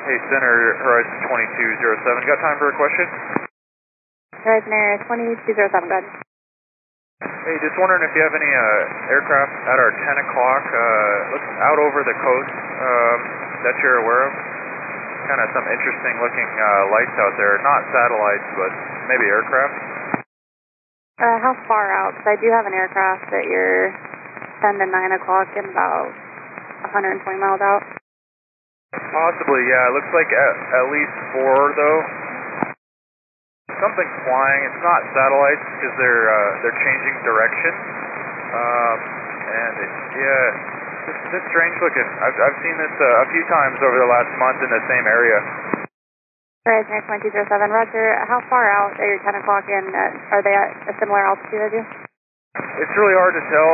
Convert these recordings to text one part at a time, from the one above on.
Hey, Center, Horizon 2207. Got time for a question? Horizon Air 2207, go ahead. Hey, just wondering if you have any aircraft at our 10 o'clock, looks out over the coast that you're aware of. Kind of some interesting looking lights out there. Not satellites, but maybe aircraft. How far out? Because I do have an aircraft at your 10 to 9 o'clock and about 120 miles out. Possibly, yeah. It looks like at least 4, though. Something's flying. It's not satellites because they're changing direction. It's strange looking. I've seen this a few times over the last month in the same area. Horizon Air 2207, Roger. How far out at your 10 o'clock and are they at a similar altitude as you? It's really hard to tell.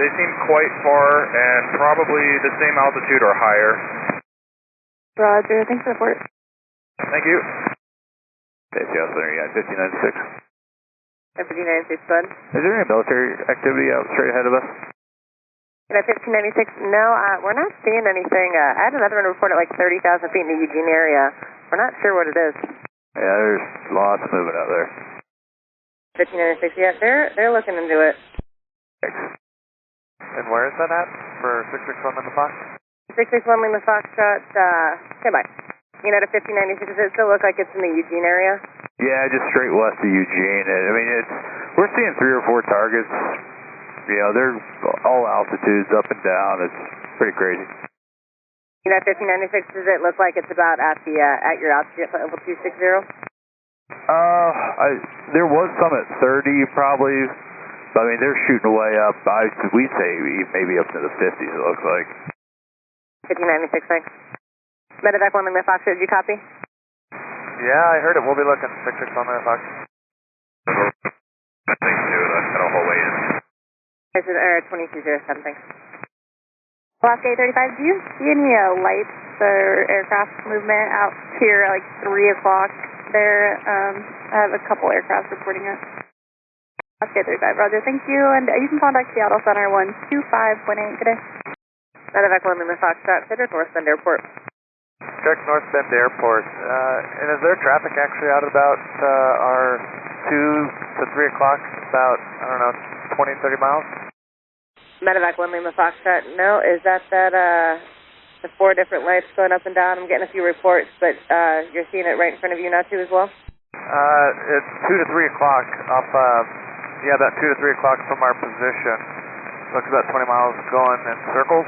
They seem quite far and probably the same altitude or higher. Roger. Thanks for the report. Thank you. TCAS Center, yeah, 1596. 1596, bud. Is there any military activity out straight ahead of us? 1596, no, we're not seeing anything. I had another one report at like 30,000 feet in the Eugene area. We're not sure what it is. Yeah, there's lots moving out there. 1596, yeah, they're looking into it. And where is that at for 661 Lima Fox? 661 Lima Foxtrot, okay, bye. You know, to 1596, does it still look like it's in the Eugene area? Yeah, just straight west of Eugene. I mean, we're seeing 3 or 4 targets. You know, they're all altitudes, up and down. It's pretty crazy. You know, 1596, does it look like it's about at your altitude at level 260? There was some at 30 probably. But I mean, they're shooting way up. We'd say maybe up to the 50s, it looks like. 1596, thanks. Medevac 1 Lima Fox, did you copy? Yeah, I heard it. We'll be looking. 661 Lima Fox. I think too. That's got a whole way in. This is Air 2207, thanks. Alaska 835, do you see any lights or aircraft movement out here like 3 o'clock there? I have a couple aircraft reporting it. Alaska 835, Roger, thank you. And you can contact Seattle Center 125.8 today. Medevac 1 Lima Fox, Cedric, North Bend Airport. Check North Bend Airport. And is there traffic actually out about our 2 to 3 o'clock, about, I don't know, 20, 30 miles? Medevac 1 Lima Foxtrot, no, is that the 4 different lights going up and down? I'm getting a few reports, but you're seeing it right in front of you now too as well? It's 2 to 3 o'clock up, about 2 to 3 o'clock from our position. Looks about 20 miles going in circles.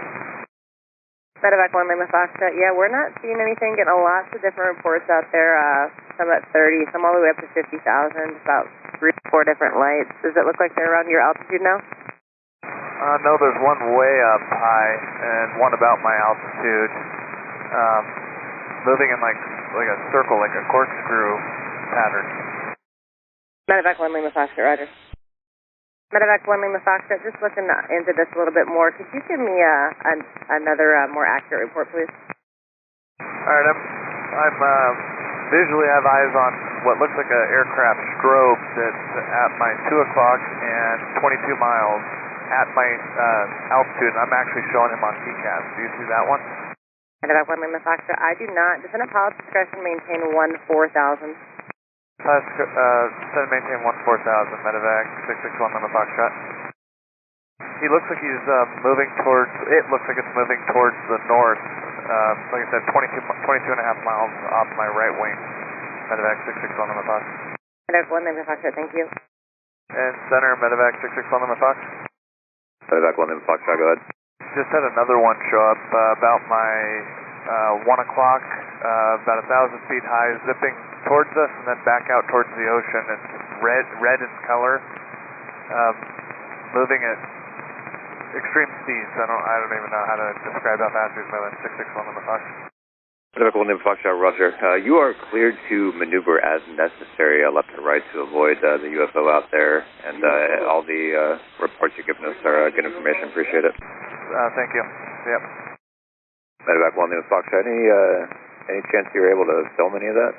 Medevac 1 Lima Foxtrot, yeah, we're not seeing anything, getting lots of different reports out there, some at 30, some all the way up to 50,000, about 3 or 4 different lights. Does it look like they're around your altitude now? No, there's one way up high and one about my altitude. Moving in like a circle, like a corkscrew pattern. Medevac 1 Lima Foxtrot, Roger. Medevac 1 Lima Foxtrot, just looking into this a little bit more. Could you give me another more accurate report, please? Alright, I'm visually have eyes on what looks like an aircraft strobe that's at my 2 o'clock and 22 miles. At my altitude, and I'm actually showing him on TCAS. Do you see that one? Medevac 1 Lima Foxtrot, I do not. Descendant pilot discretion, maintain 14,000. Descendant maintain 14,000, Medevac 661 Lima Foxtrot. He looks like he's moving towards, it looks like it's moving towards the north. Like I said, 22 and a half miles off my right wing. Medevac 661 Lima Fox. Medevac 1 Lima Foxtrot, thank you. And center, Medevac 661 Lima Fox. Medevac 1 Lima Foxtrot, go ahead. Just had another one show up about my 1 o'clock, about 1,000 feet high, zipping towards us and then back out towards the ocean. It's red in color, moving at extreme speeds. I don't even know how to describe how fast he's moving. 661 Lima Fox. Medevac 1 Lima Foxtrot, Roger. You are cleared to maneuver as necessary, left and right, to avoid the UFO out there, and all the reports you've given us are good information. Appreciate it. Thank you. Yep. Medevac 1 Lima Foxtrot, any chance you're able to film any of that?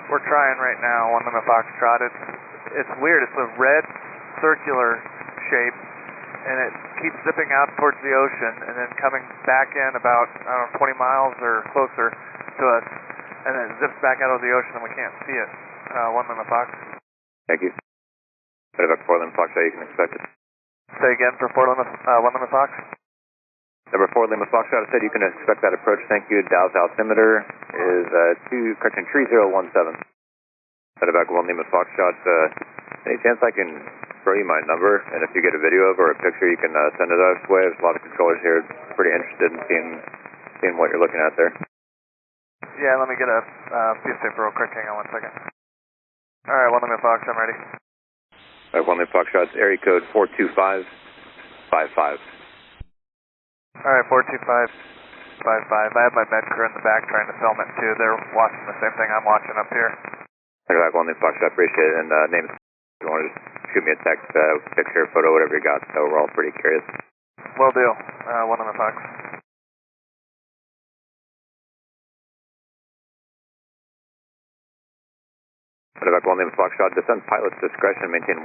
We're trying right now, 1 Lima Foxtrot. It's weird. It's a red circular shape, and it keeps zipping out towards the ocean and then coming back in about, 20 miles or closer to us, and then it zips back out of the ocean and we can't see it. 1 Lima Fox. Thank you. Medevac 4 Lima Foxtrot, you can expect it. Say again for 1 Lima Fox. Number 4 Lima Foxtrot, I said you can expect that approach. Thank you. Dow's altimeter is 3017. Medevac 1 Lima Foxtrot, any chance I can throw you my number, and if you get a video of or a picture, you can send it our way. There's a lot of controllers here pretty interested in seeing what you're looking at there. Yeah, let me get a piece of paper real quick. Hang on 1 second. All right, 1 Lima Fox, I'm ready. All right, 1 Lima Foxtrot, area code 42555. All right, 42555. I have my med crew in the back trying to film it too. They're watching the same thing I'm watching up here. Medevac 1 Lima Foxtrot, appreciate it. And name is, if you want to just shoot me a text, picture, photo, whatever you got. So we're all pretty curious. Will do. 1 Lima Fox. Medevac 1 Lima Foxtrot, descend pilot's discretion, maintain 10,000.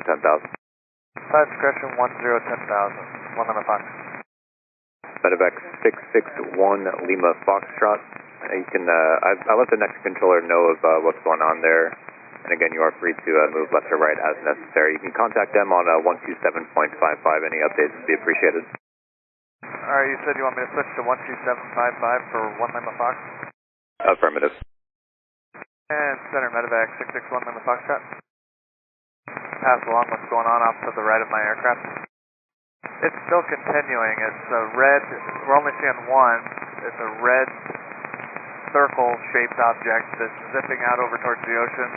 Pilot discretion 10,000. 1 Lima Fox. Medevac 661 Lima Foxtrot. You can, I let the next controller know of what's going on there. And again, you are free to move left or right as necessary. You can contact them on 127.55. Any updates would be appreciated. All right, you said you want me to switch to 12755 for 1 Lima Fox? Affirmative. And center Medevac 661 Lima Foxtrot. Pass along what's going on off to the right of my aircraft. It's still continuing. It's a red, we're only seeing one. It's a red circle-shaped object that's zipping out over towards the ocean.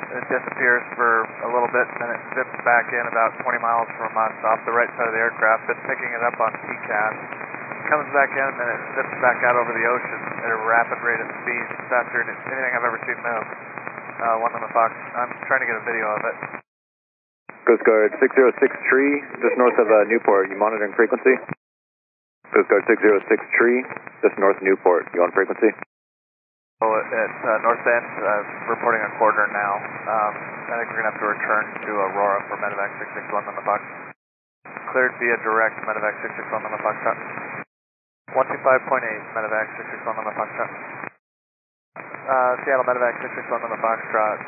It disappears for a little bit, and then it zips back in about 20 miles from us off the right side of the aircraft. It's picking it up on TCAS. It comes back in, and then it zips back out over the ocean at a rapid rate of speed, faster than anything I've ever seen move. 1 Lima Fox. I'm trying to get a video of it. Coast Guard 606 Tree, just north of Newport. You monitoring frequency? Coast Guard 606 Tree, just north of Newport. You on frequency? Oh, it's North Bend, reporting a quarter now. I think we're going to have to return to Aurora for Medevac 661 Lima Fox. Cleared via direct Medevac 661 Lima Foxtrot. 125.8 Medevac 661 Lima Foxtrot. Seattle Medevac 661 Lima Foxtrot,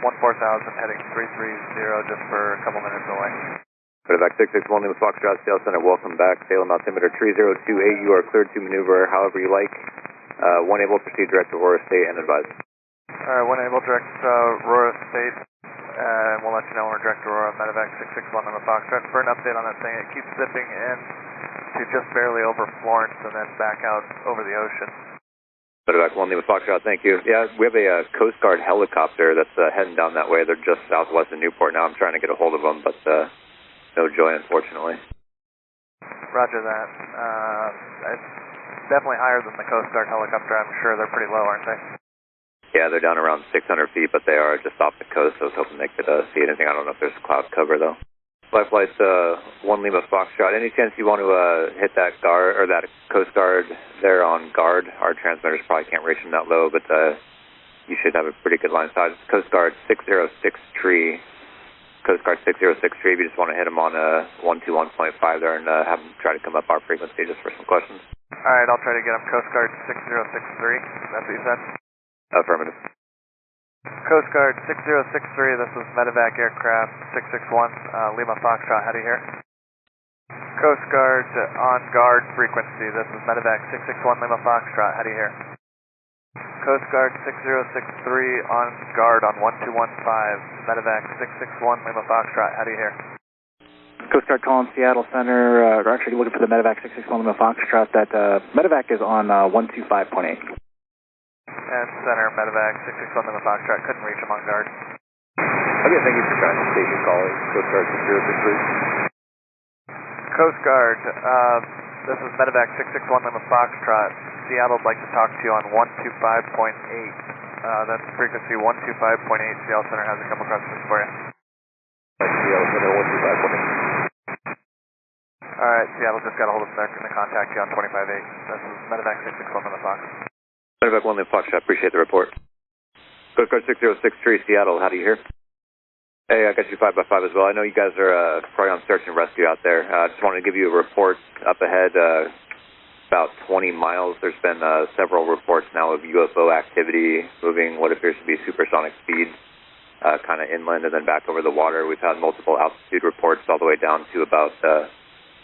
14,000 heading 330 just for a couple minutes away. Medevac 661 Lima Foxtrot, Seattle Center, welcome back. Salem altimeter 3028, you are cleared to maneuver however you like. One able to proceed direct to Aurora State and advise. Alright, one able direct Aurora State, and we'll let you know when we're direct to Aurora, Medevac 661 Lima Foxtrot. For an update on that thing, it keeps zipping in to just barely over Florence and then back out over the ocean. Medevac 1 Lima Foxtrot, thank you. Yeah, we have a Coast Guard helicopter that's heading down that way. They're just southwest of Newport now. I'm trying to get a hold of them, but no joy, unfortunately. Roger that. It's definitely higher than the Coast Guard helicopter. I'm sure they're pretty low, aren't they? Yeah, they're down around 600 feet, but they are just off the coast. I was hoping they could see anything. I don't know if there's cloud cover, though. Flight 1 Lima Foxtrot, any chance you want to hit that guard, or that Coast Guard there on guard? Our transmitters probably can't reach them that low, but you should have a pretty good line of sight. It's Coast Guard 606 Tree. Coast Guard 606 Tree, if you just want to hit them on 121.5 there and have them try to come up our frequency just for some questions. Alright, I'll try to get them Coast Guard 6063. That's what you said? Affirmative. Coast Guard 6063, this is Medevac Aircraft 661, Lima Foxtrot, how do you hear? Coast Guard on guard frequency, this is Medevac 661, Lima Foxtrot, how do you hear? Coast Guard 6063 on guard on 1215, Medevac 661, Lima Foxtrot, how do you hear? Coast Guard calling Seattle Center, we're actually looking for the Medevac 661 Lima Foxtrot. That Medevac is on 125.8. And center, Medevac 661 Lima Foxtrot, couldn't reach him on guard. Okay, thank you for trying to station call. Coast Guard 6063. Coast Guard, this is Medevac 661 Lima Foxtrot. Seattle would like to talk to you on 125.8. That's frequency 125.8. Seattle Center has a couple questions for you. Seattle Center 125.8. Alright, Seattle just got a hold of them. They're going to contact you on 25.8. This is Medevac 661 Lima Fox. Medevac 1 Lima Foxtrot, appreciate the report. Coast Guard 6063, Seattle, how do you hear? Hey, I got you 5x5 as well. I know you guys are probably on search and rescue out there. I just wanted to give you a report up ahead. about 20 miles. There's been several reports now of UFO activity moving what appears to be supersonic speed kind of inland and then back over the water. We've had multiple altitude reports all the way down to about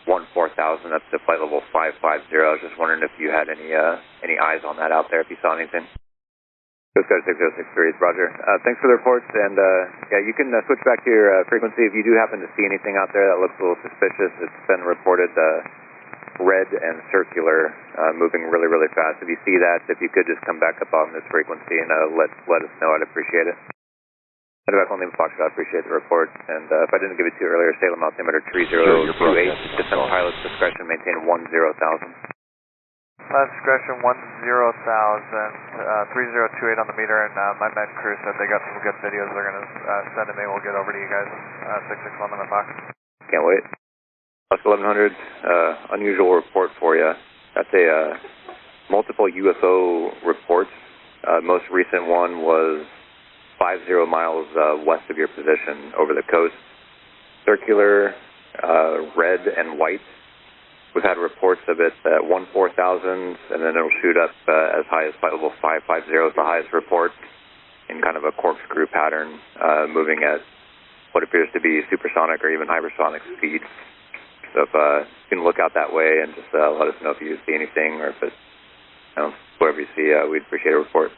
14,000 up to flight level 550. I was just wondering if you had any eyes on that out there, if you saw anything. Coast Guard 6063, Roger. Thanks for the reports, and yeah, you can switch back to your frequency if you do happen to see anything out there that looks a little suspicious. It's been reported red and circular, moving really, really fast. If you see that, if you could just come back up on this frequency and let us know, I'd appreciate it. Medevac only Foxtrot, I appreciate the report. And if I didn't give it to you earlier, Salem altimeter 3028, descend pilot's discretion, maintain 10,000. Pilot's discretion 10,000, 3028 on the meter, and my med crew said they got some good videos they're going to send to me. We'll get over to you guys at 661 on the Fox. Can't wait. Plus 1100, unusual report for you. That's a multiple UFO reports. Most recent one was 50 miles west of your position over the coast. Circular, red and white. We've had reports of it at 14,000, and then it'll shoot up as high as flight level 550 is the highest report in kind of a corkscrew pattern, moving at what appears to be supersonic or even hypersonic speed. So if you can look out that way and just let us know if you see anything or if it's, whatever you see, we'd appreciate a report.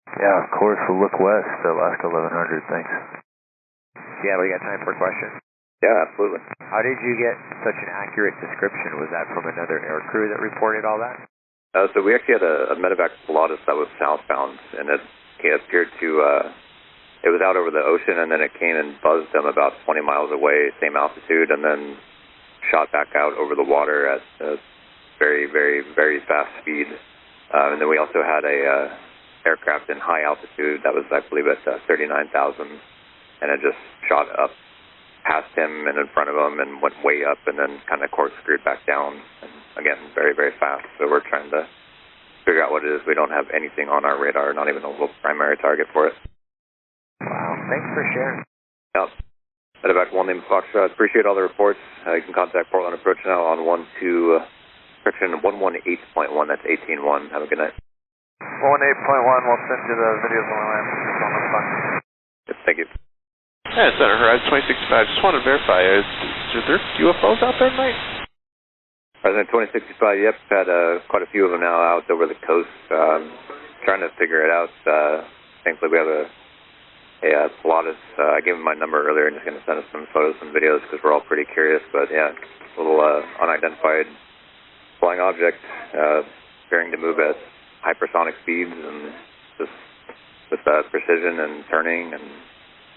Yeah, of course, we'll look west, Alaska 1100, thanks. Yeah, we got time for a question. Yeah, absolutely. How did you get such an accurate description? Was that from another air crew that reported all that? So we actually had a medevac Pilatus that was southbound, and it appeared to, it was out over the ocean, and then it came and buzzed them about 20 miles away, same altitude, and then shot back out over the water at a very, very, very fast speed. And then we also had a aircraft in high altitude that was, I believe, at 39,000, and it just shot up past him and in front of him and went way up and then kind of corkscrewed back down, and again, very, very fast. So we're trying to figure out what it is. We don't have anything on our radar, not even a little primary target for it. Wow, thanks for sharing. Yep. Medevac 1 name Foxtrot, appreciate all the reports. You can contact Portland Approach now on 118.1, that's 18.1. Have a good night. 18.1, we'll send you the videos when we land. Yep, thank you. Yeah, Center Horizon 2065. Just want to verify, are there UFOs out there tonight? President 2065, yep, had quite a few of them now out over the coast. Trying to figure it out. Thankfully, we have a Pilatus. I gave him my number earlier and just going to send us some photos and videos because we're all pretty curious. But yeah, a little unidentified flying object appearing to move at hypersonic speeds and just with precision and turning, and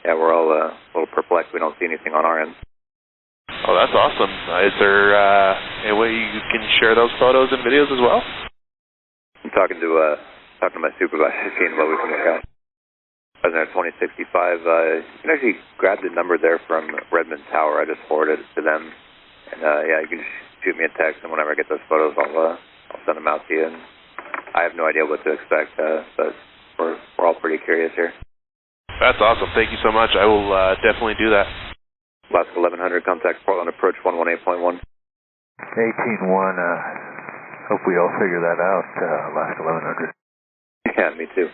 yeah, we're all a little perplexed. We don't see anything on our end. Oh, that's awesome. Is there any way you can share those photos and videos as well? I'm talking to my supervisor, seeing what we can work out. President 2065, you can actually grab the number there from Redmond Tower. I just forwarded it to them, and yeah, you can shoot me a text, and whenever I get those photos, I'll send them out to you. And I have no idea what to expect, but we're all pretty curious here. That's awesome. Thank you so much. I will definitely do that. Alaska 1100, contact Portland Approach 118.1. 18.1, hope we all figure that out, Alaska 1100. Yeah, me too.